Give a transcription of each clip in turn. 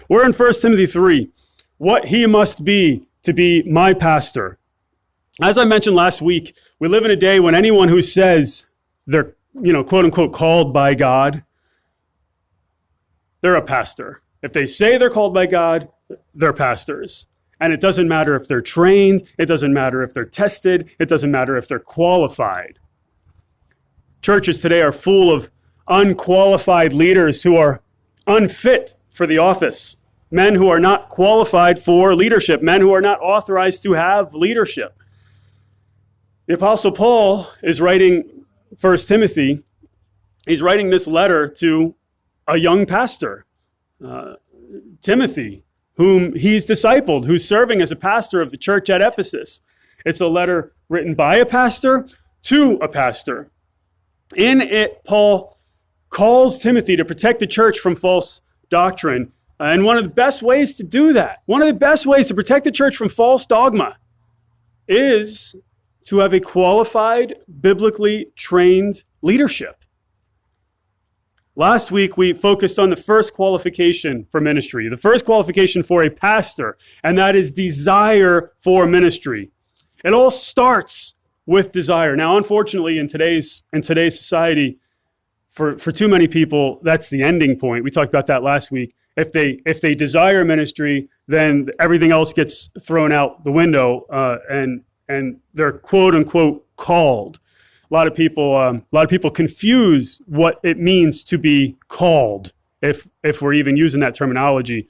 We're in 1 Timothy 3, what he must be to be my pastor. As I mentioned last week, we live in a day when anyone who says they're, quote unquote, called by God, they're a pastor. If they say they're called by God, they're pastors. And it doesn't matter if they're trained. It doesn't matter if they're tested. It doesn't matter if they're qualified. Churches today are full of unqualified leaders who are unfit for the office. Men who are not qualified for leadership. Men who are not authorized to have leadership. The Apostle Paul is writing 1 Timothy. He's writing this letter to a young pastor, Timothy, whom he's discipled, who's serving as a pastor of the church at Ephesus. It's a letter written by a pastor to a pastor. In it, Paul calls Timothy to protect the church from false doctrine. And one of the best ways to do that, one of the best ways to protect the church from false dogma is to have a qualified, biblically trained leadership. Last week, we focused on the first qualification for ministry, the first qualification for a pastor, and that is desire for ministry. It all starts with desire. Now, unfortunately, in today's society, for too many people, that's the ending point. We talked about that last week. If they desire ministry, then everything else gets thrown out the window, and they're quote unquote called. A lot of people confuse what it means to be called, if we're even using that terminology.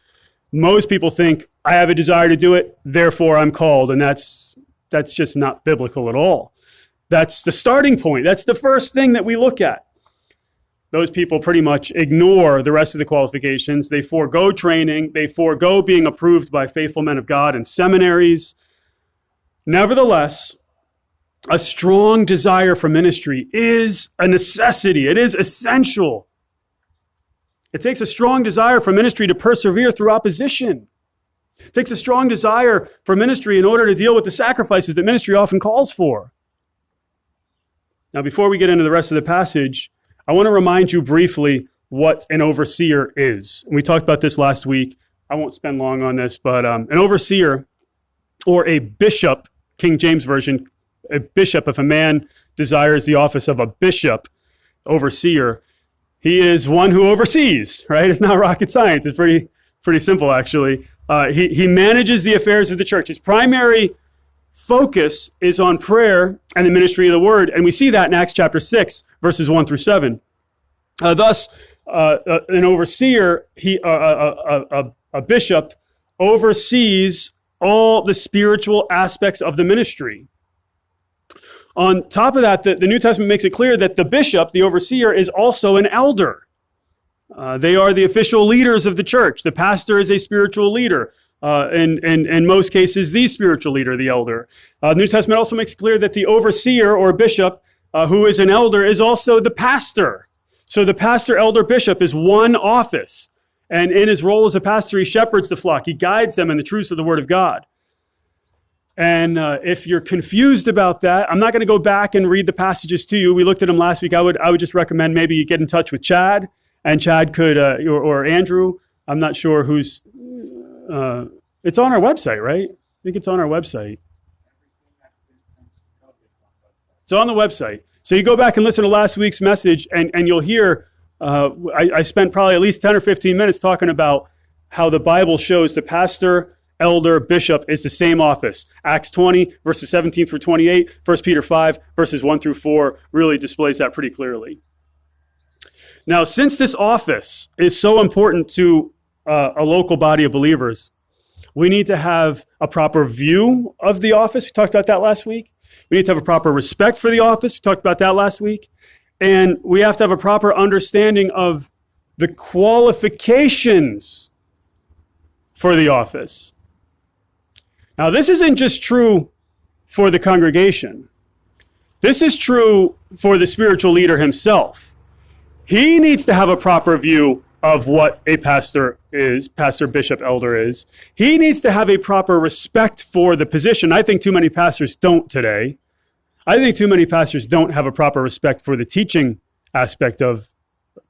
Most people think, I have a desire to do it, therefore I'm called, and that's just not biblical at all. That's the starting point. That's the first thing that we look at. Those people pretty much ignore the rest of the qualifications. They forego training. They forego being approved by faithful men of God in seminaries. Nevertheless, a strong desire for ministry is a necessity. It is essential. It takes a strong desire for ministry to persevere through opposition. It takes a strong desire for ministry in order to deal with the sacrifices that ministry often calls for. Now, before we get into the rest of the passage, I want to remind you briefly what an overseer is. We talked about this last week. I won't spend long on this, but an overseer or a bishop, King James Version, a bishop, if a man desires the office of a bishop, overseer, he is one who oversees, right? It's not rocket science. It's pretty simple, actually. He manages the affairs of the church. His primary focus is on prayer and the ministry of the word, and we see that in Acts chapter 6, verses 1 through 7. Thus, an overseer, a bishop, oversees all the spiritual aspects of the ministry. On top of that, the New Testament makes it clear that the bishop, the overseer, is also an elder. They are the official leaders of the church. The pastor is a spiritual leader. In most cases, the spiritual leader, the elder. The New Testament also makes it clear that the overseer or bishop, who is an elder, is also the pastor. So the pastor, elder, bishop is one office. And in his role as a pastor, he shepherds the flock. He guides them in the truths of the word of God. And if you're confused about that, I'm not going to go back and read the passages to you. We looked at them last week. I would just recommend maybe you get in touch with Chad, and Chad could, or Andrew. I'm not sure who's, it's on our website, right? I think it's on our website. It's on the website. So you go back and listen to last week's message, and you'll hear, I spent probably at least 10 or 15 minutes talking about how the Bible shows the pastor, elder, bishop is the same office. Acts 20, verses 17 through 28, 1 Peter 5, verses 1 through 4 really displays that pretty clearly. Now, since this office is so important to a local body of believers, we need to have a proper view of the office. We talked about that last week. We need to have a proper respect for the office. We talked about that last week. And we have to have a proper understanding of the qualifications for the office. Now, this isn't just true for the congregation. This is true for the spiritual leader himself. He needs to have a proper view of what a pastor is, pastor, bishop, elder is. He needs to have a proper respect for the position. I think too many pastors don't today. I think too many pastors don't have a proper respect for the teaching aspect of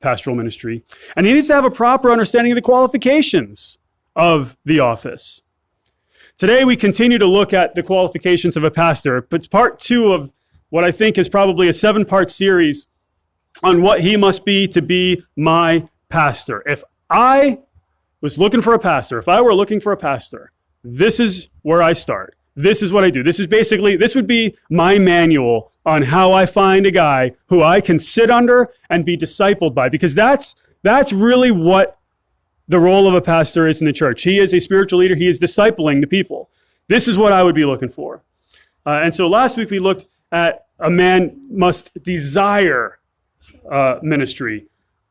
pastoral ministry. And he needs to have a proper understanding of the qualifications of the office. Today, we continue to look at the qualifications of a pastor. It's part 2 of what I think is probably a 7-part series on what he must be to be my pastor. If I was looking for a pastor, if I were looking for a pastor, this is where I start. This is what I do. This would be my manual on how I find a guy who I can sit under and be discipled by, because that's really what the role of a pastor is in the church. He is a spiritual leader. He is discipling the people. This is what I would be looking for. And so last week we looked at a man must desire ministry.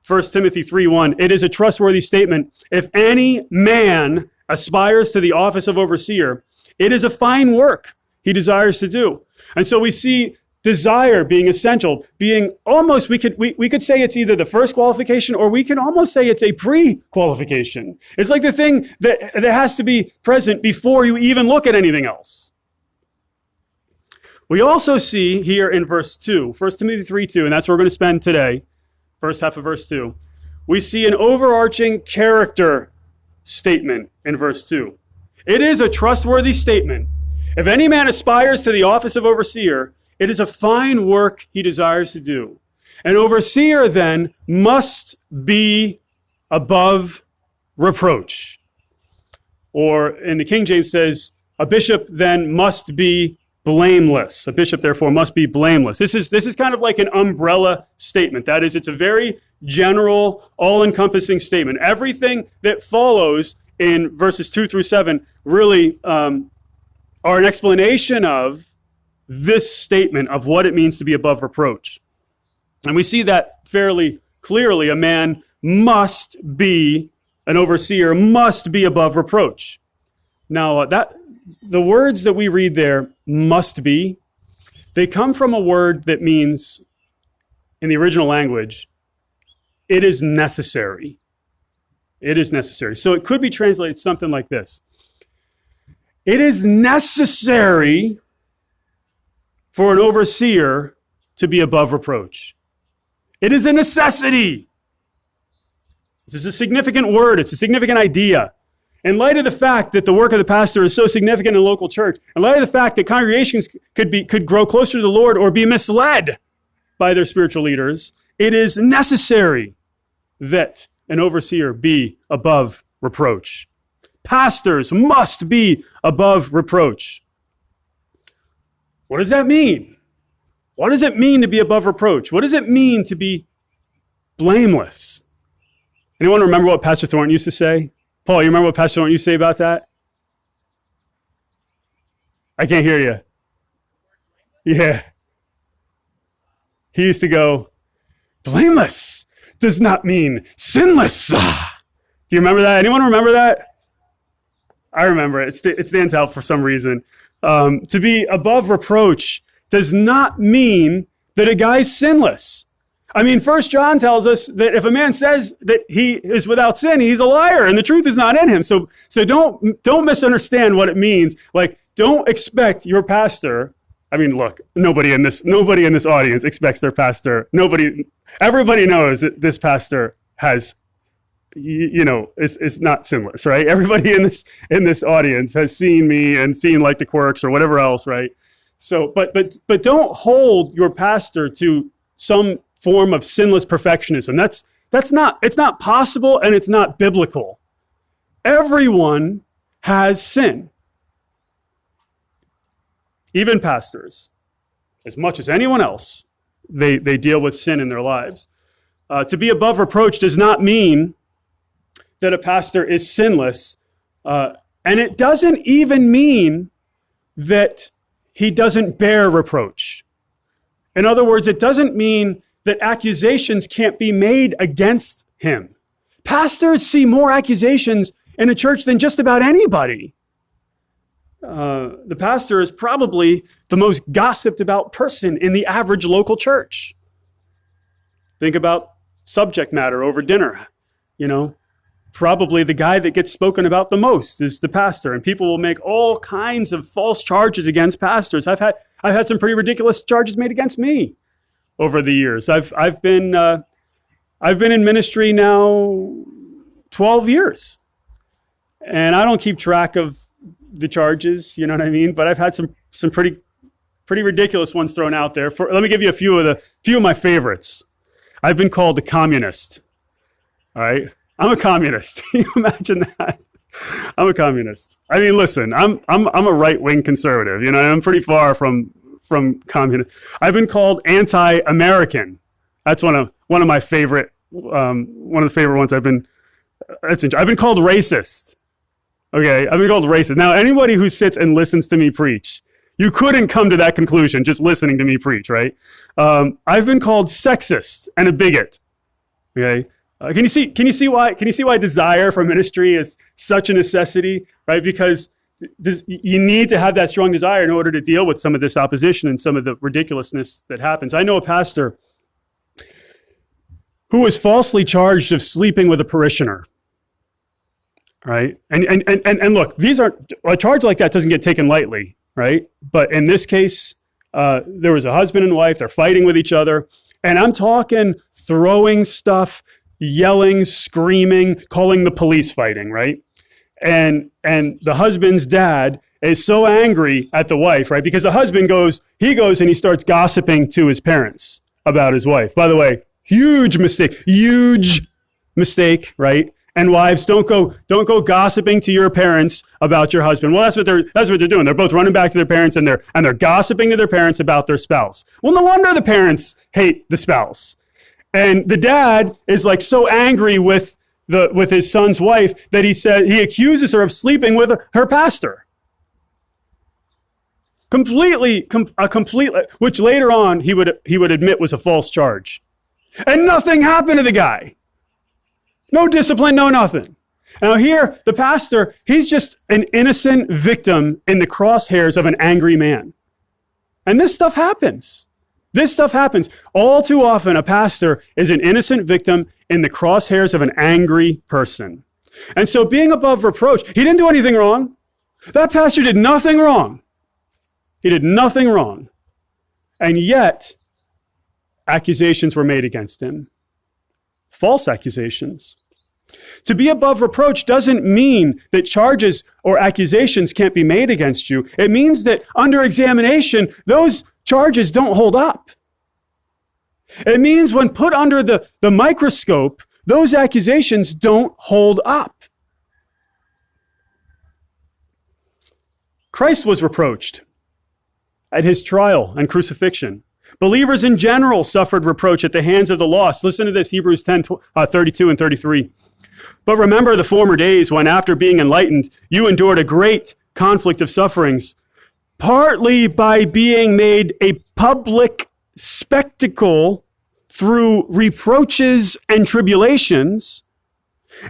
1 Timothy 3:1, it is a trustworthy statement. If any man aspires to the office of overseer, it is a fine work he desires to do. And so we see desire being essential, being almost, we could say it's either the first qualification, or we can almost say it's a pre-qualification. It's like the thing that has to be present before you even look at anything else. We also see here in verse 2, 1 Timothy 3:2, and that's where we're going to spend today, first half of verse 2. We see an overarching character statement in verse 2. It is a trustworthy statement. If any man aspires to the office of overseer, it is a fine work he desires to do. An overseer then must be above reproach. Or in the King James says, a bishop then must be blameless. A bishop therefore must be blameless. This is kind of like an umbrella statement. That is, it's a very general, all-encompassing statement. Everything that follows in verses 2 through 7 really are an explanation of this statement of what it means to be above reproach. And we see that fairly clearly. A man must be, an overseer must be above reproach. Now, the words that we read there, must be, they come from a word that means, in the original language, it is necessary. It is necessary. So it could be translated something like this. It is necessary for an overseer to be above reproach. It is a necessity. This is a significant word. It's a significant idea. In light of the fact that the work of the pastor is so significant in the local church, in light of the fact that congregations could grow closer to the Lord or be misled by their spiritual leaders, it is necessary that an overseer be above reproach. Pastors must be above reproach. What does that mean? What does it mean to be above reproach? What does it mean to be blameless? Anyone remember what Pastor Thornton used to say? Paul, you remember what Pastor Thornton used to say about that? I can't hear you. Yeah. He used to go, blameless does not mean sinless. Do you remember that? Anyone remember that? I remember it. It stands out for some reason. To be above reproach does not mean that a guy's sinless. I mean, 1 John tells us that if a man says that he is without sin, he's a liar, and the truth is not in him. So don't misunderstand what it means. Like, don't expect your pastor. I mean, look, nobody in this audience expects their pastor. Everybody knows that this pastor has, is not sinless, right? Everybody in this audience has seen me and seen like the quirks or whatever else, right? So, but don't hold your pastor to some form of sinless perfectionism. It's not possible, and it's not biblical. Everyone has sin. Even pastors, as much as anyone else, they deal with sin in their lives. To be above reproach does not mean that a pastor is sinless, and it doesn't even mean that he doesn't bear reproach. In other words, it doesn't mean that accusations can't be made against him. Pastors see more accusations in a church than just about anybody. The pastor is probably the most gossiped about person in the average local church. Think about subject matter over dinner. Probably the guy that gets spoken about the most is the pastor, and people will make all kinds of false charges against pastors. I've had some pretty ridiculous charges made against me over the years. I've been in ministry now 12 years. And I don't keep track of the charges, you know what I mean? But I've had some pretty ridiculous ones thrown out there. Let me give you a few of my favorites. I've been called a communist. All right, I'm a communist. Can you imagine that? I'm a communist. I mean, listen, I'm a right-wing conservative. You know, I'm pretty far from communist. I've been called anti-American. That's one of my favorite. One of the favorite ones. I've been called racist. Okay, I've been called racist. Now, anybody who sits and listens to me preach, you couldn't come to that conclusion just listening to me preach, right? I've been called sexist and a bigot. Okay, can you see why desire for ministry is such a necessity, right? Because you need to have that strong desire in order to deal with some of this opposition and some of the ridiculousness that happens. I know a pastor who was falsely charged of sleeping with a parishioner. Right? And look, a charge like that doesn't get taken lightly, right? But in this case, there was a husband and wife, they're fighting with each other. And I'm talking throwing stuff, yelling, screaming, calling the police fighting, right? And the husband's dad is so angry at the wife, right? Because the husband goes and he starts gossiping to his parents about his wife. By the way, huge mistake, right? And wives, don't go gossiping to your parents about your husband. Well, that's what they're doing. They're both running back to their parents and they're gossiping to their parents about their spouse. Well, no wonder the parents hate the spouse. And the dad is like so angry with his son's wife that he accuses her of sleeping with her pastor. Completely, which later on he would admit was a false charge. And nothing happened to the guy. No discipline, no nothing. Now here, the pastor, he's just an innocent victim in the crosshairs of an angry man. And this stuff happens. This stuff happens. All too often, a pastor is an innocent victim in the crosshairs of an angry person. And so being above reproach, he didn't do anything wrong. That pastor did nothing wrong. He did nothing wrong. And yet, accusations were made against him. False accusations. To be above reproach doesn't mean that charges or accusations can't be made against you. It means that under examination, those charges don't hold up. It means when put under the microscope, those accusations don't hold up. Christ was reproached at his trial and crucifixion. Believers in general suffered reproach at the hands of the lost. Listen to this, Hebrews 10, 32 and 33. But remember the former days when, after being enlightened, you endured a great conflict of sufferings, partly by being made a public spectacle through reproaches and tribulations,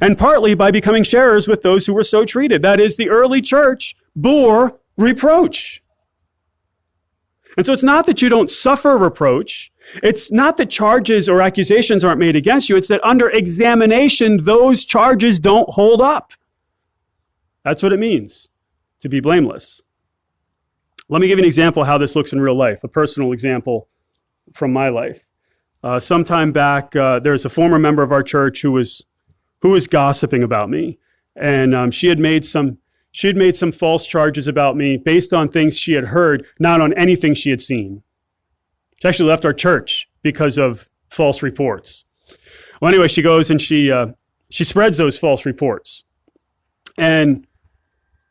and partly by becoming sharers with those who were so treated. That is, the early church bore reproach. And so it's not that you don't suffer reproach. It's not that charges or accusations aren't made against you. It's that under examination, those charges don't hold up. That's what it means to be blameless. Let me give you an example how this looks in real life, a personal example from my life. Sometime back, there's a former member of our church who was gossiping about me. And she had made some false charges about me based on things she had heard, not on anything she had seen. She actually left our church because of false reports. Well, anyway, she goes and she spreads those false reports. And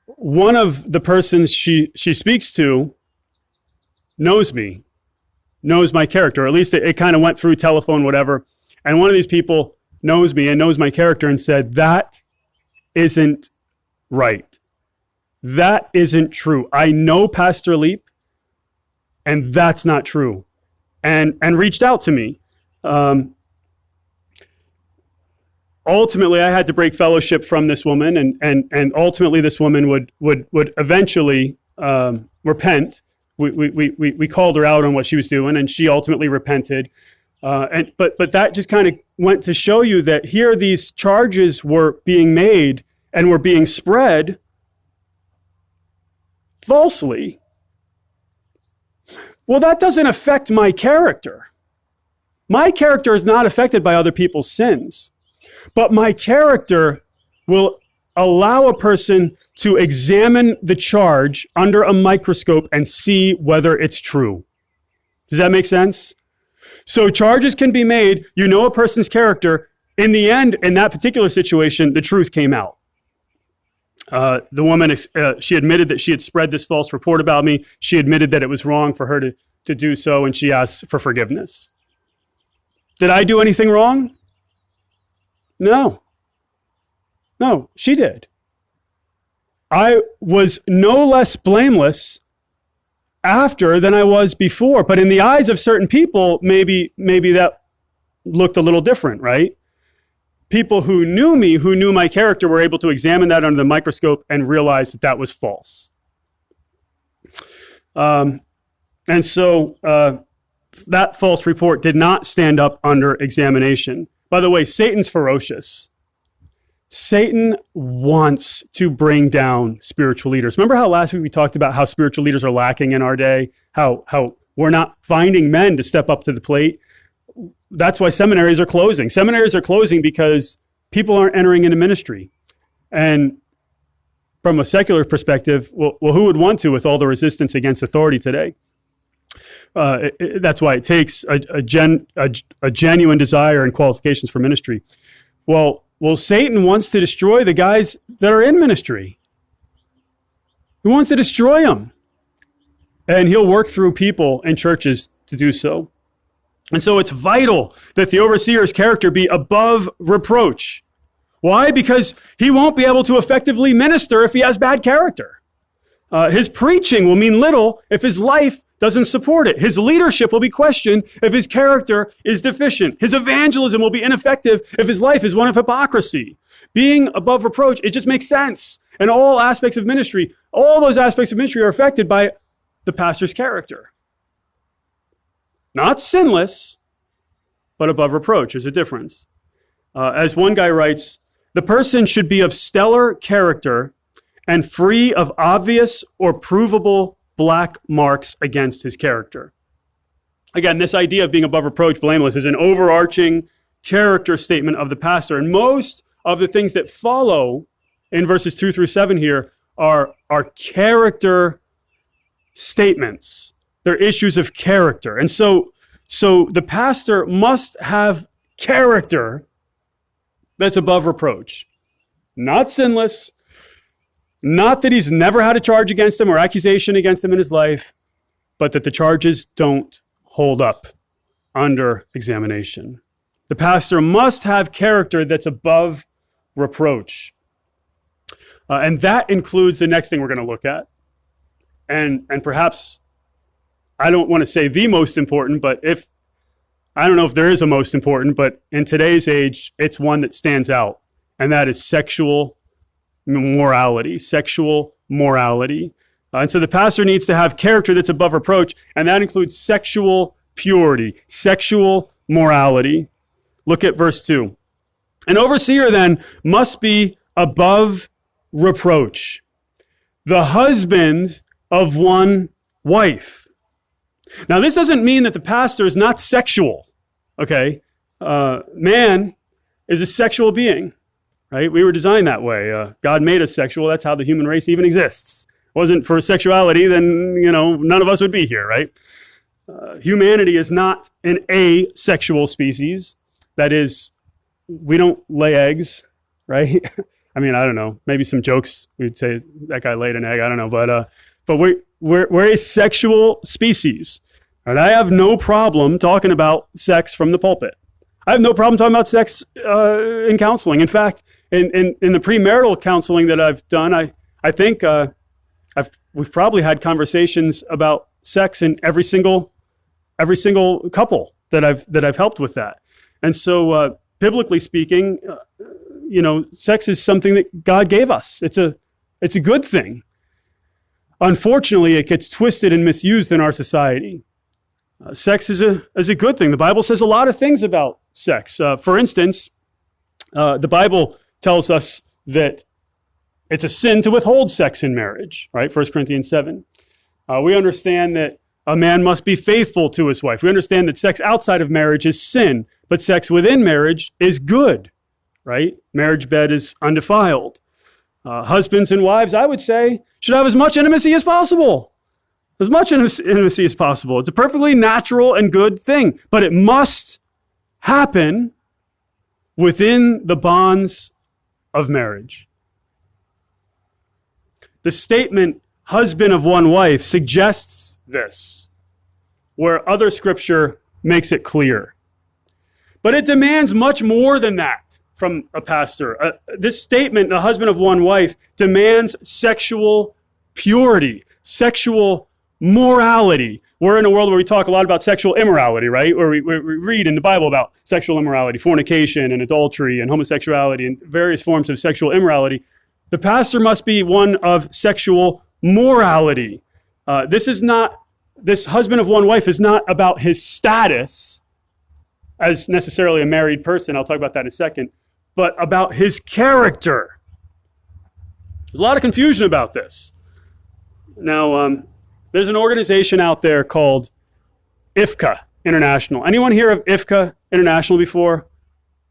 one of the persons she speaks to knows me, knows my character. Or at least it kind of went through telephone, whatever. And one of these people knows me and knows my character and said, "That isn't right. That isn't true. I know Pastor Leap, and that's not true." And reached out to me. Ultimately, I had to break fellowship from this woman, and ultimately this woman would eventually repent. We called her out on what she was doing, and she ultimately repented. But that just kind of went to show you that here these charges were being made and were being spread falsely. Well, that doesn't affect my character. My character is not affected by other people's sins, but my character will allow a person to examine the charge under a microscope and see whether it's true. Does that make sense? So charges can be made, you know a person's character. In the end, in that particular situation, the truth came out. The woman, she admitted that she had spread this false report about me. She admitted that it was wrong for her to do so, and she asked for forgiveness. Did I do anything wrong? No. No, she did. I was no less blameless after than I was before. But in the eyes of certain people, maybe that looked a little different, right? People who knew me, who knew my character, were able to examine that under the microscope and realize that that was false. And so that false report did not stand up under examination. By the way, Satan's ferocious. Satan wants to bring down spiritual leaders. Remember how last week we talked about how spiritual leaders are lacking in our day? How we're not finding men to step up to the plate? That's why seminaries are closing. Seminaries are closing because people aren't entering into ministry. And from a secular perspective, well, who would want to with all the resistance against authority today? That's why it takes a genuine desire and qualifications for ministry. Well, Satan wants to destroy the guys that are in ministry. He wants to destroy them. And he'll work through people and churches to do so. And so it's vital that the overseer's character be above reproach. Why? Because he won't be able to effectively minister if he has bad character. His preaching will mean little if his life doesn't support it. His leadership will be questioned if his character is deficient. His evangelism will be ineffective if his life is one of hypocrisy. Being above reproach, it just makes sense. And all aspects of ministry, all those aspects of ministry are affected by the pastor's character. Not sinless, but above reproach. There's a difference. As one guy writes, the person should be of stellar character and free of obvious or provable black marks against his character. Again, this idea of being above reproach, blameless, is an overarching character statement of the pastor. And most of the things that follow in verses 2 through 7 here are character statements. They're issues of character. And so the pastor must have character that's above reproach. Not sinless, not that he's never had a charge against him or accusation against him in his life, but that the charges don't hold up under examination. The pastor must have character that's above reproach. And that includes the next thing we're going to look at. And perhaps, I don't want to say the most important, but I don't know if there is a most important, but in today's age, it's one that stands out. And that is sexual morality. And so the pastor needs to have character that's above reproach, and that includes sexual purity, sexual morality. Look at verse 2. An overseer then must be above reproach, the husband of one wife. Now, this doesn't mean that the pastor is not sexual, okay? Man is a sexual being. Right? We were designed that way. God made us sexual. That's how the human race even exists. Wasn't for sexuality, then, none of us would be here, right? Humanity is not an asexual species. That is, we don't lay eggs, right? I mean, I don't know. Maybe some jokes, we'd say that guy laid an egg. I don't know. But we're a sexual species. And I have no problem talking about sex from the pulpit. I have no problem talking about sex in counseling. In fact, in the premarital counseling that I've done, I think we've probably had conversations about sex in every single couple that I've helped with that. And so, biblically speaking, sex is something that God gave us. It's a good thing. Unfortunately, it gets twisted and misused in our society. Sex is a good thing. The Bible says a lot of things about sex. For instance, the Bible tells us that it's a sin to withhold sex in marriage, right? 1 Corinthians 7. We understand that a man must be faithful to his wife. We understand that sex outside of marriage is sin, but sex within marriage is good, right? Marriage bed is undefiled. Husbands and wives, I would say, should have as much intimacy as possible. As much intimacy as possible. It's a perfectly natural and good thing, but it must happen within the bonds of marriage. The statement, husband of one wife, suggests this, where other scripture makes it clear. But it demands much more than that from a pastor. This statement, the husband of one wife, demands sexual purity, sexual morality. We're in a world where we talk a lot about sexual immorality, right? Where we read in the Bible about sexual immorality, fornication and adultery and homosexuality and various forms of sexual immorality. The pastor must be one of sexual morality. This husband of one wife is not about his status as necessarily a married person. I'll talk about that in a second. But about his character. There's a lot of confusion about this. Now, there's an organization out there called IFCA International. Anyone hear of IFCA International before?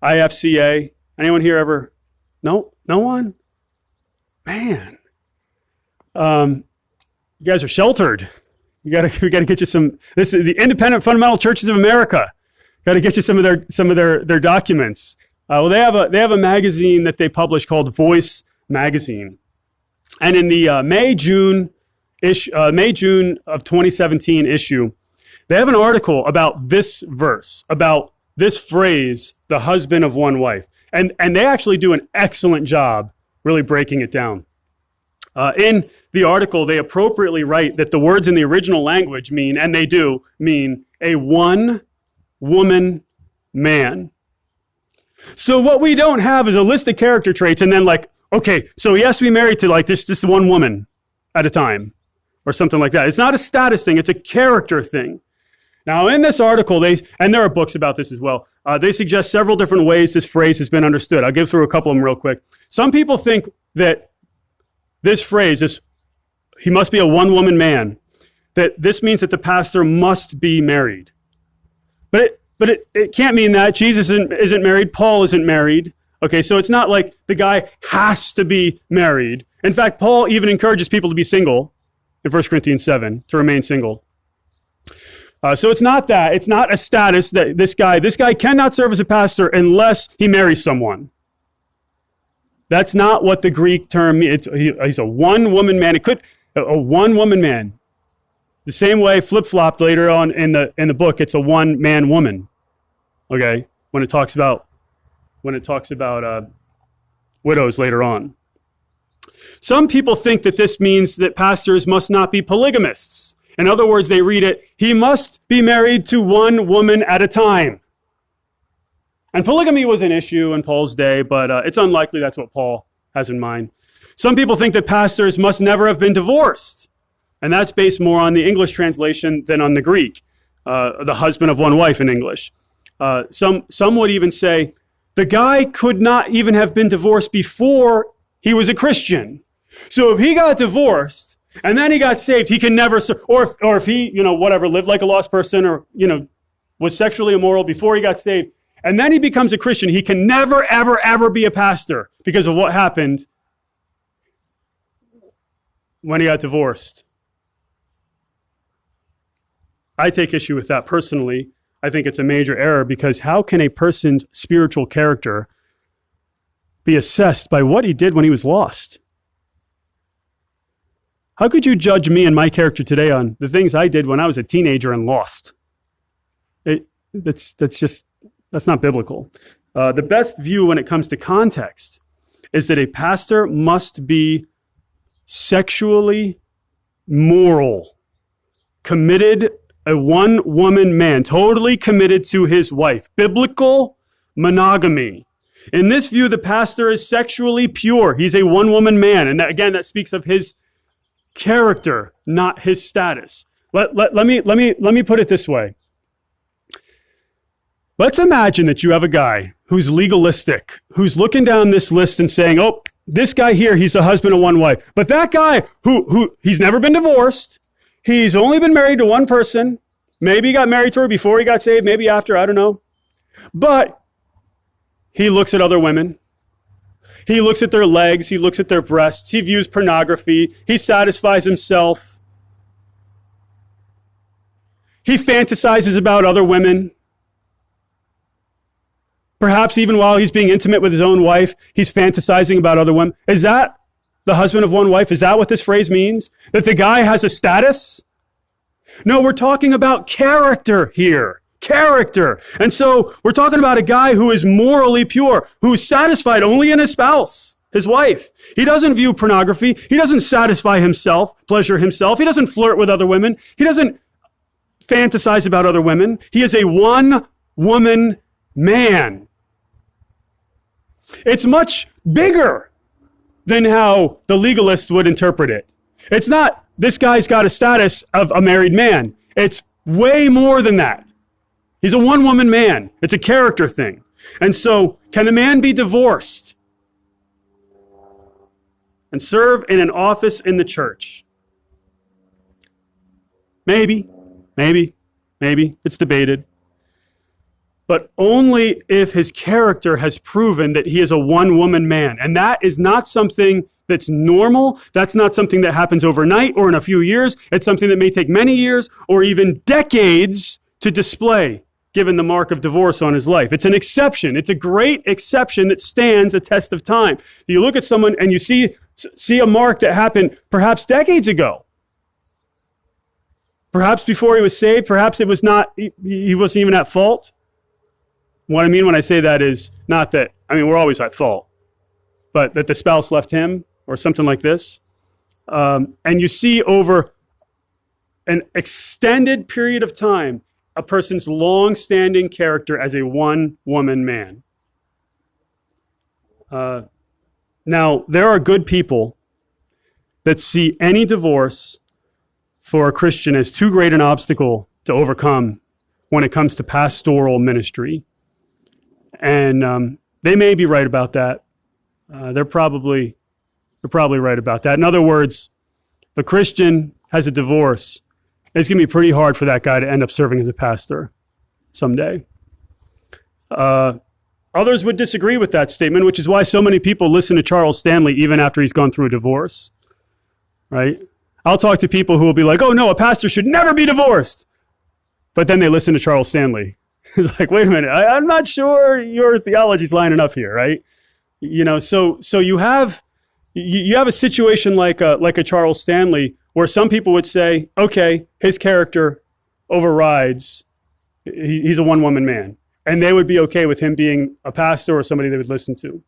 IFCA? Anyone here ever? No? No one? Man. You guys are sheltered. We got to get you some. This is the Independent Fundamental Churches of America. Got to get you some of their documents. Well, they have a magazine that they publish called Voice Magazine, and in the May June of 2017 issue, they have an article about this verse, about this phrase, the husband of one wife, and they actually do an excellent job really breaking it down. In the article, they appropriately write that the words in the original language mean, and they do mean, a one-woman man. So what we don't have is a list of character traits and then okay, so he has to be married to this one woman at a time or something like that. It's not a status thing, it's a character thing. Now in this article, and there are books about this as well, they suggest several different ways this phrase has been understood. I'll give through a couple of them real quick. Some people think that this phrase, he must be a one-woman man, that this means that the pastor must be married. But it can't mean that. Jesus isn't married. Paul isn't married. Okay, so it's not like the guy has to be married. In fact, Paul even encourages people to be single in 1 Corinthians 7, to remain single. So it's not that. It's not a status that this guy cannot serve as a pastor unless he marries someone. That's not what the Greek term means. He's a one-woman man. It could a one-woman man. The same way flip-flopped later on in the book, it's a one-man woman. Okay, when it talks about widows later on. Some people think that this means that pastors must not be polygamists. In other words, they read it, he must be married to one woman at a time. And polygamy was an issue in Paul's day, but it's unlikely that's what Paul has in mind. Some people think that pastors must never have been divorced. And that's based more on the English translation than on the Greek, the husband of one wife in English. Some would even say the guy could not even have been divorced before he was a Christian. So if he got divorced and then he got saved, he can never, or if he, lived like a lost person or, was sexually immoral before he got saved, and then he becomes a Christian, he can never, ever, ever be a pastor because of what happened when he got divorced. I take issue with that personally. I think it's a major error because how can a person's spiritual character be assessed by what he did when he was lost? How could you judge me and my character today on the things I did when I was a teenager and lost? That's not biblical. The best view when it comes to context is that a pastor must be sexually moral, committed, a one-woman man, totally committed to his wife. Biblical monogamy. In this view, the pastor is sexually pure. He's a one-woman man. And that speaks of his character, not his status. Let me put it this way. Let's imagine that you have a guy who's legalistic, who's looking down this list and saying, oh, this guy here, he's the husband of one wife. But that guy who he's never been divorced, he's only been married to one person. Maybe he got married to her before he got saved, maybe after, I don't know. But he looks at other women. He looks at their legs. He looks at their breasts. He views pornography. He satisfies himself. He fantasizes about other women. Perhaps even while he's being intimate with his own wife, he's fantasizing about other women. Is that the husband of one wife? Is that what this phrase means? That the guy has a status? No, we're talking about character here. Character. And so we're talking about a guy who is morally pure, who's satisfied only in his spouse, his wife. He doesn't view pornography. He doesn't satisfy himself, pleasure himself. He doesn't flirt with other women. He doesn't fantasize about other women. He is a one-woman man. It's much bigger than how the legalists would interpret it. It's not, this guy's got a status of a married man. It's way more than that. He's a one-woman man. It's a character thing. And so, can a man be divorced and serve in an office in the church? Maybe. It's debated. But only if his character has proven that he is a one-woman man. And that is not something that's normal. That's not something that happens overnight or in a few years. It's something that may take many years or even decades to display, given the mark of divorce on his life. It's an exception. It's a great exception that stands a test of time. You look at someone and you see a mark that happened perhaps decades ago. Perhaps before he was saved. Perhaps it was not, he wasn't even at fault. What I mean when I say that is not that, we're always at fault, but that the spouse left him or something like this. And you see over an extended period of time, a person's long-standing character as a one-woman man. Now, there are good people that see any divorce for a Christian as too great an obstacle to overcome when it comes to pastoral ministry. And they may be right about that. They're probably right about that. In other words, if a Christian has a divorce, it's going to be pretty hard for that guy to end up serving as a pastor someday. Others would disagree with that statement, which is why so many people listen to Charles Stanley even after he's gone through a divorce, right? I'll talk to people who will be like, oh no, a pastor should never be divorced. But then they listen to Charles Stanley. It's like, wait a minute, I'm not sure your theology's lining up here, right? So you have a situation like a Charles Stanley where some people would say, okay, his character overrides, he's a one-woman man. And they would be okay with him being a pastor or somebody they would listen to.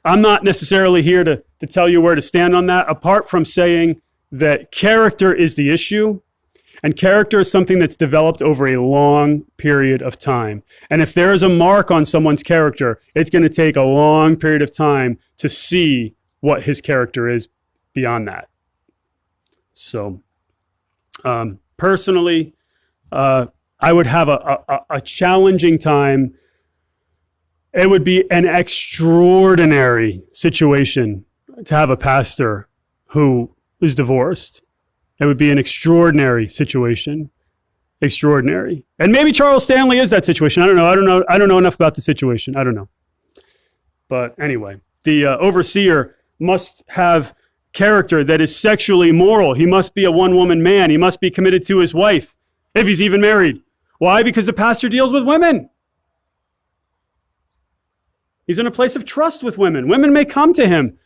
I'm not necessarily here to tell you where to stand on that, apart from saying that character is the issue. And character is something that's developed over a long period of time. And if there is a mark on someone's character, it's going to take a long period of time to see what his character is beyond that. So, personally, I would have a challenging time. It would be an extraordinary situation to have a pastor who is divorced. It would be an extraordinary situation. Extraordinary. And maybe Charles Stanley is that situation. I don't know enough about the situation. I don't know. But anyway, the overseer must have character that is sexually moral. He must be a one-woman man. He must be committed to his wife, if he's even married. Why? Because the pastor deals with women. He's in a place of trust with women. Women may come to him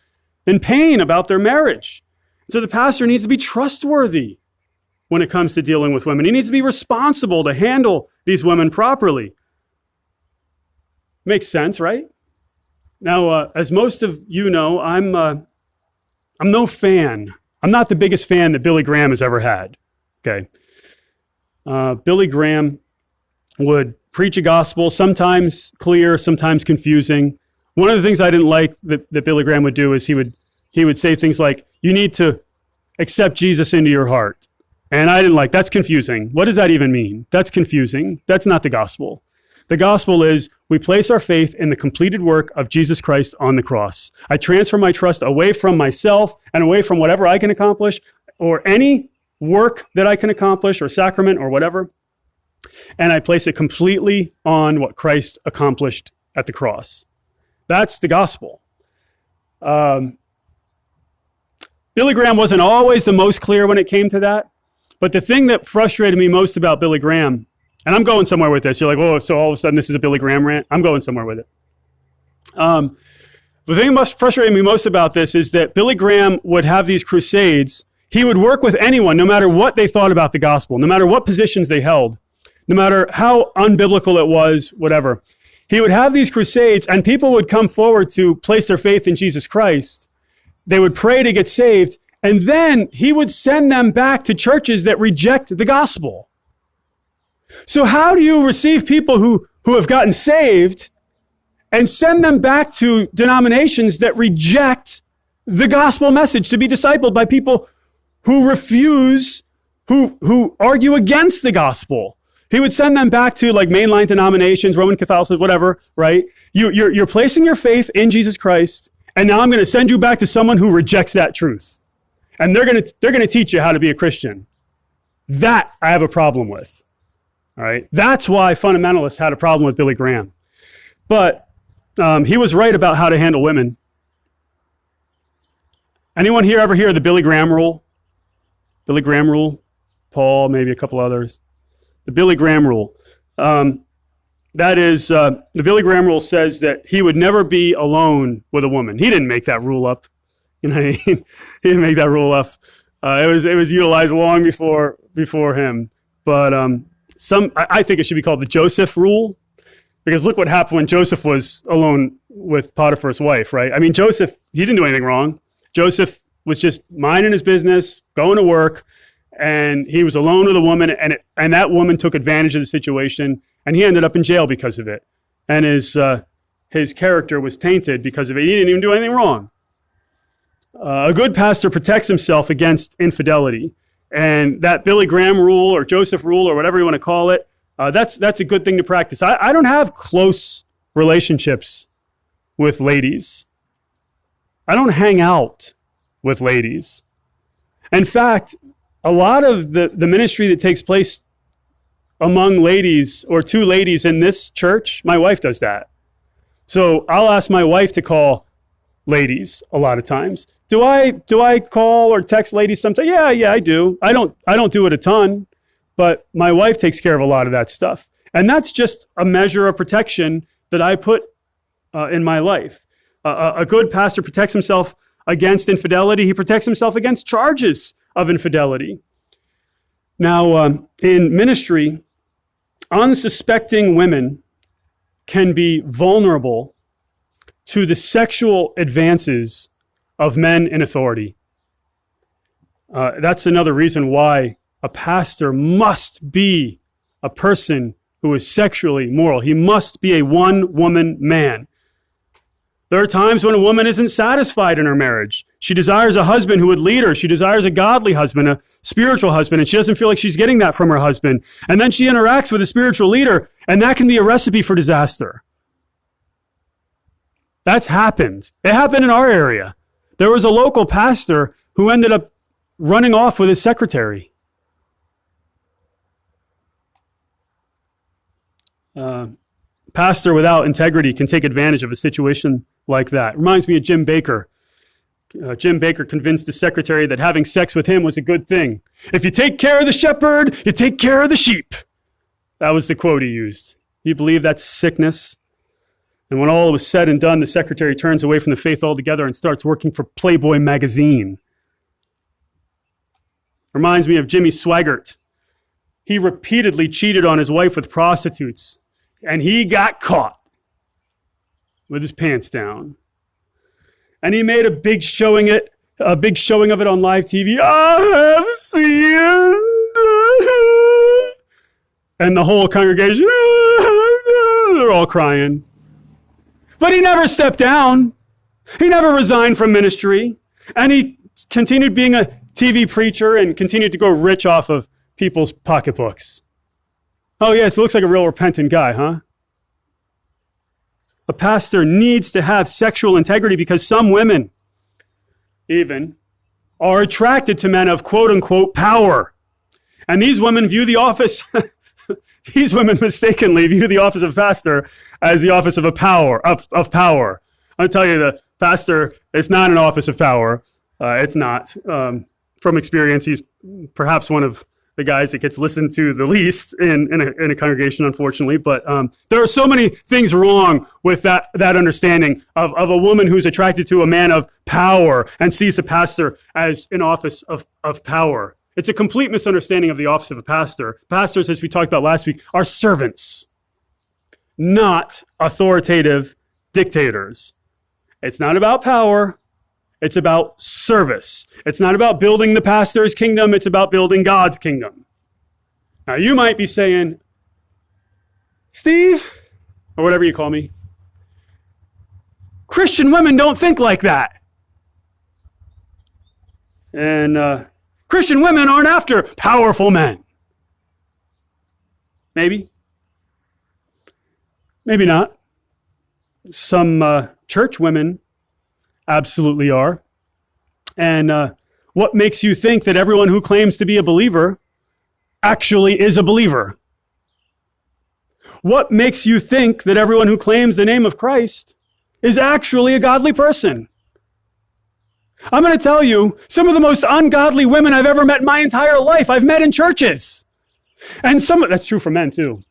in pain about their marriage. So the pastor needs to be trustworthy when it comes to dealing with women. He needs to be responsible to handle these women properly. Makes sense, right? Now, as most of you know, I'm no fan. I'm not the biggest fan that Billy Graham has ever had. Okay. Billy Graham would preach a gospel, sometimes clear, sometimes confusing. One of the things I didn't like that Billy Graham would do is he would say things like, you need to accept Jesus into your heart. And I didn't like, that's confusing. What does that even mean? That's confusing. That's not the gospel. The gospel is we place our faith in the completed work of Jesus Christ on the cross. I transfer my trust away from myself and away from whatever I can accomplish or any work that I can accomplish or sacrament or whatever. And I place it completely on what Christ accomplished at the cross. That's the gospel. Billy Graham wasn't always the most clear when it came to that. But the thing that frustrated me most about Billy Graham, and I'm going somewhere with this. You're like, oh, so all of a sudden this is a Billy Graham rant? I'm going somewhere with it. The thing that frustrated me most about this is that Billy Graham would have these crusades. He would work with anyone, no matter what they thought about the gospel, no matter what positions they held, no matter how unbiblical it was, whatever. He would have these crusades, and people would come forward to place their faith in Jesus Christ. They would pray to get saved, and then he would send them back to churches that reject the gospel. So how do you receive people who have gotten saved and send them back to denominations that reject the gospel message, to be discipled by people who refuse, who argue against the gospel? He would send them back to like mainline denominations, Roman Catholicism, whatever, right? You're placing your faith in Jesus Christ, and now I'm going to send you back to someone who rejects that truth. And they're going to teach you how to be a Christian. That I have a problem with. All right? That's why fundamentalists had a problem with Billy Graham. But he was right about how to handle women. Anyone here ever hear of the Billy Graham rule? Billy Graham rule? Paul, maybe a couple others. The Billy Graham rule. That is, the Billy Graham rule says that he would never be alone with a woman. He didn't make that rule up. You know what I mean? He didn't make that rule up. It was utilized long before him. But I think it should be called the Joseph rule, because look what happened when Joseph was alone with Potiphar's wife, right? I mean, Joseph, he didn't do anything wrong. Joseph was just minding his business, going to work, and he was alone with a woman, and that woman took advantage of the situation, and he ended up in jail because of it. And his character was tainted because of it. He didn't even do anything wrong. A good pastor protects himself against infidelity. And that Billy Graham rule or Joseph rule or whatever you want to call it, that's a good thing to practice. I don't have close relationships with ladies. I don't hang out with ladies. In fact, a lot of the ministry that takes place among ladies or two ladies in this church, my wife does that. So I'll ask my wife to call ladies a lot of times. Do I call or text ladies sometimes? Yeah, I do. I don't do it a ton, but my wife takes care of a lot of that stuff. And that's just a measure of protection that I put in my life. A good pastor protects himself against infidelity. He protects himself against charges of infidelity. Now, in ministry, unsuspecting women can be vulnerable to the sexual advances of men in authority. That's another reason why a pastor must be a person who is sexually moral. He must be a one-woman man. There are times when a woman isn't satisfied in her marriage. She desires a husband who would lead her. She desires a godly husband, a spiritual husband, and she doesn't feel like she's getting that from her husband. And then she interacts with a spiritual leader, and that can be a recipe for disaster. That's happened. It happened in our area. There was a local pastor who ended up running off with his secretary. Pastor without integrity can take advantage of a situation like that. Reminds me of Jim Baker. Jim Baker convinced the secretary that having sex with him was a good thing. If you take care of the shepherd, you take care of the sheep. That was the quote he used. You believe that's sickness? And when all was said and done, the secretary turns away from the faith altogether and starts working for Playboy magazine. Reminds me of Jimmy Swaggart. He repeatedly cheated on his wife with prostitutes, and he got caught with his pants down. And he made a big showing of it on live TV. I have sinned. And the whole congregation, they're all crying. But he never stepped down. He never resigned from ministry. And he continued being a TV preacher and continued to grow rich off of people's pocketbooks. Oh, yes, it looks like a real repentant guy, huh? A pastor needs to have sexual integrity because some women, even, are attracted to men of quote-unquote power. And these women view the office... These women mistakenly view the office of pastor as the office of power. I'll tell you, Pastor is not an office of power. It's not. From experience, he's perhaps one of the guys that gets listened to the least in a congregation, unfortunately. But there are so many things wrong with that understanding of a woman who's attracted to a man of power and sees a pastor as an office of power. It's a complete misunderstanding of the office of a pastor. Pastors, as we talked about last week, are servants, not authoritative dictators. It's not about power. It's about service. It's not about building the pastor's kingdom. It's about building God's kingdom. Now, you might be saying, Steve, or whatever you call me, Christian women don't think like that. And Christian women aren't after powerful men. Maybe. Maybe not. Some church women absolutely are. And what makes you think that everyone who claims to be a believer actually is a believer? What makes you think that everyone who claims the name of Christ is actually a godly person? I'm going to tell you, some of the most ungodly women I've ever met in my entire life, I've met in churches. And that's true for men too.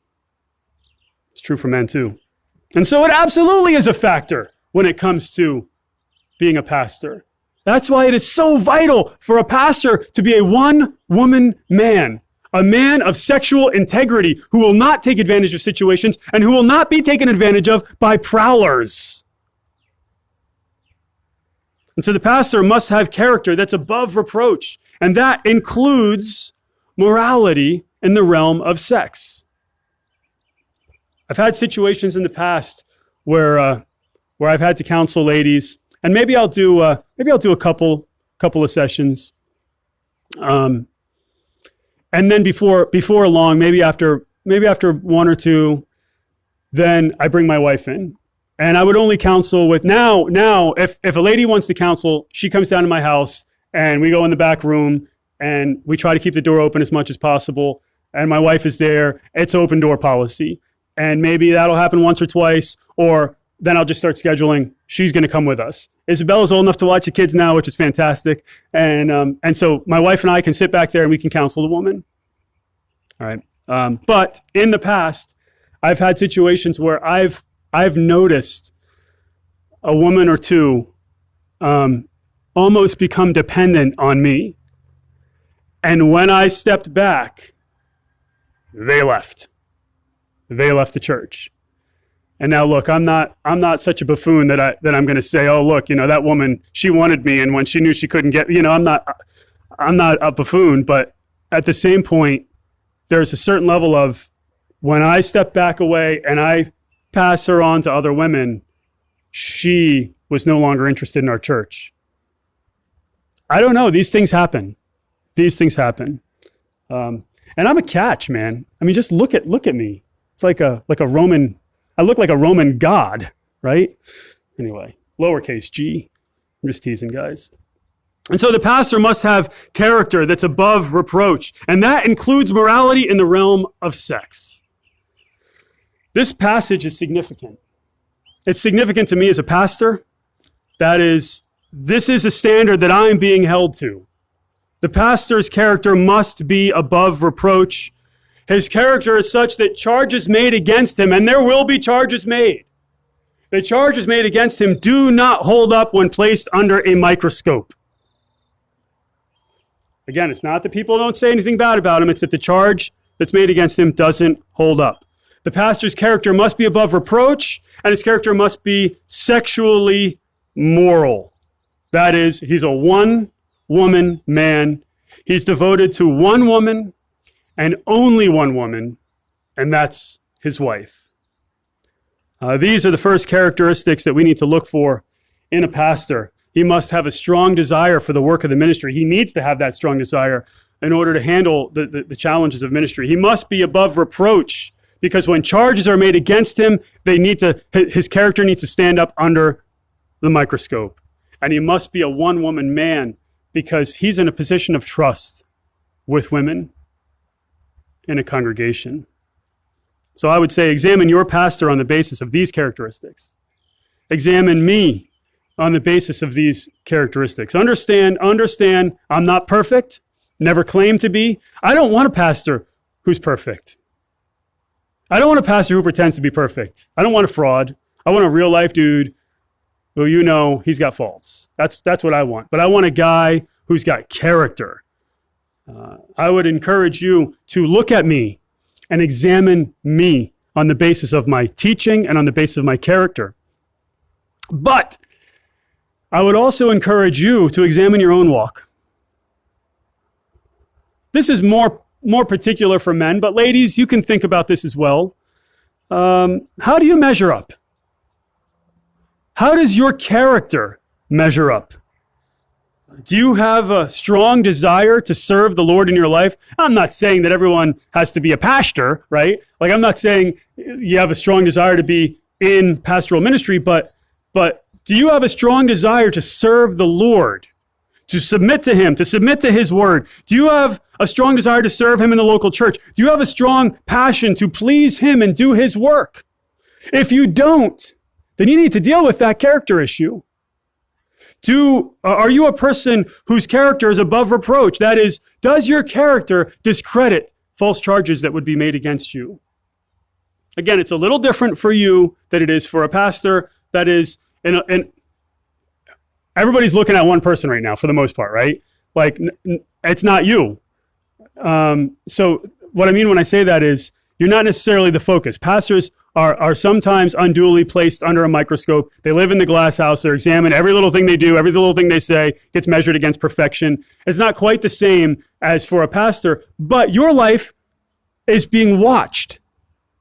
It's true for men too. And so it absolutely is a factor when it comes to being a pastor. That's why it is so vital for a pastor to be a one-woman man, a man of sexual integrity who will not take advantage of situations and who will not be taken advantage of by prowlers. And so the pastor must have character that's above reproach, and that includes morality in the realm of sex. I've had situations in the past where I've had to counsel ladies, and maybe I'll do a couple of sessions, and then before long, maybe after one or two, then I bring my wife in, and I would only counsel with now. If a lady wants to counsel, she comes down to my house, and we go in the back room, and we try to keep the door open as much as possible. And my wife is there. It's open door policy. And maybe that'll happen once or twice, or then I'll just start scheduling. She's going to come with us. Isabella's old enough to watch the kids now, which is fantastic. And so my wife and I can sit back there and we can counsel the woman. All right. But in the past, I've had situations where I've noticed a woman or two almost become dependent on me. And when I stepped back, they left. They left the church. And now look, I'm not such a buffoon that I'm going to say, oh look, that woman, she wanted me, and when she knew she couldn't get, I'm not a buffoon, but at the same point, there's a certain level of when I step back away and I pass her on to other women, she was no longer interested in our church. I don't know. These things happen. And I'm a catch, man. I mean, just look at me. It's like a Roman. I look like a Roman god, right? Anyway, lowercase g. I'm just teasing, guys. And so the pastor must have character that's above reproach, and that includes morality in the realm of sex. This passage is significant. It's significant to me as a pastor. This is a standard that I'm being held to. The pastor's character must be above reproach. His character is such that charges made against him, and there will be charges made. The charges made against him do not hold up when placed under a microscope. Again, it's not that people don't say anything bad about him, it's that the charge that's made against him doesn't hold up. The pastor's character must be above reproach, and his character must be sexually moral. That is, he's a one-woman man. He's devoted to one woman and only one woman, and that's his wife. These are the first characteristics that we need to look for in a pastor. He must have a strong desire for the work of the ministry. He needs to have that strong desire in order to handle the challenges of ministry. He must be above reproach, because when charges are made against him, his character needs to stand up under the microscope. And he must be a one-woman man, because he's in a position of trust with women in a congregation. So I would say examine your pastor on the basis of these characteristics. Examine me on the basis of these characteristics. Understand, I'm not perfect, never claim to be. I don't want a pastor who's perfect. I don't want a pastor who pretends to be perfect. I don't want a fraud. I want a real life dude who he's got faults. That's what I want. But I want a guy who's got character. I would encourage you to look at me and examine me on the basis of my teaching and on the basis of my character. But I would also encourage you to examine your own walk. This is more particular for men, but ladies, you can think about this as well. How do you measure up? How does your character measure up? Do you have a strong desire to serve the Lord in your life? I'm not saying that everyone has to be a pastor, right? Like, I'm not saying you have a strong desire to be in pastoral ministry, but do you have a strong desire to serve the Lord, to submit to Him, to submit to His word? Do you have a strong desire to serve Him in the local church? Do you have a strong passion to please Him and do His work? If you don't, then you need to deal with that character issue. Are you a person whose character is above reproach? That is, does your character discredit false charges that would be made against you? Again, it's a little different for you than it is for a pastor. That is, and everybody's looking at one person right now for the most part, right? Like, it's not you. So what I mean when I say that is, you're not necessarily the focus. Pastors are sometimes unduly placed under a microscope. They live in the glass house. They're examined. Every little thing they do, every little thing they say gets measured against perfection. It's not quite the same as for a pastor, but your life is being watched,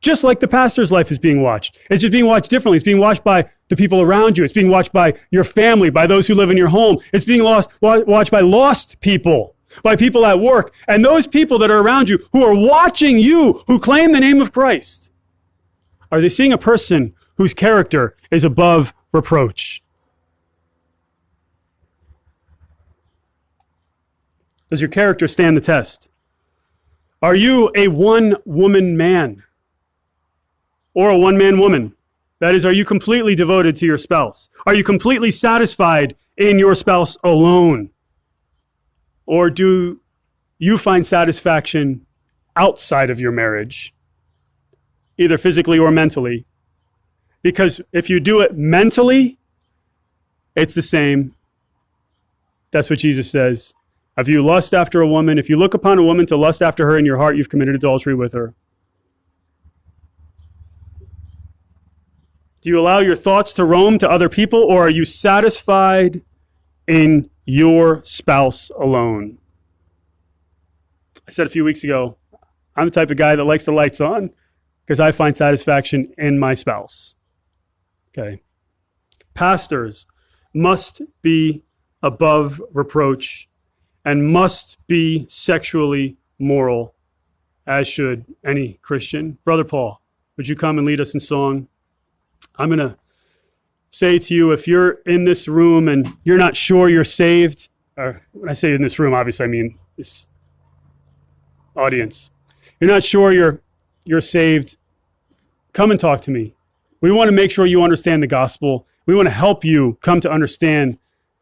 just like the pastor's life is being watched. It's just being watched differently. It's being watched by the people around you. It's being watched by your family, by those who live in your home. It's being watched by lost people, by people at work, and those people that are around you who are watching you, who claim the name of Christ. Are they seeing a person whose character is above reproach? Does your character stand the test? Are you a one-woman man or a one-man woman? That is, are you completely devoted to your spouse? Are you completely satisfied in your spouse alone? Or do you find satisfaction outside of your marriage, either physically or mentally? Because if you do it mentally, it's the same. That's what Jesus says. If you lust after a woman, if you look upon a woman to lust after her in your heart, you've committed adultery with her. Do you allow your thoughts to roam to other people, or are you satisfied in your spouse alone? I said a few weeks ago, I'm the type of guy that likes the lights on because I find satisfaction in my spouse. Okay. Pastors must be above reproach and must be sexually moral, as should any Christian. Brother Paul, would you come and lead us in song? I'm going to say to you, if you're in this room and you're not sure you're saved, or when I say in this room, obviously I mean this audience. You're not sure you're saved, come and talk to me. We want to make sure you understand the gospel. We want to help you come to understand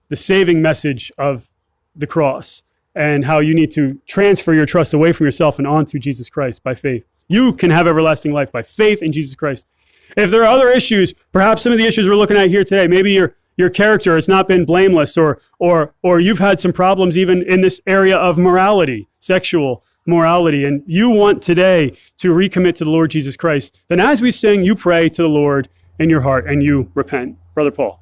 the saving message of the cross and how you need to transfer your trust away from yourself and onto Jesus Christ by faith. You can have everlasting life by faith in Jesus Christ. If there are other issues, perhaps some of the issues we're looking at here today, maybe your character has not been blameless, or you've had some problems even in this area of morality, sexual morality, and you want today to recommit to the Lord Jesus Christ, then as we sing, you pray to the Lord in your heart and you repent. Brother Paul.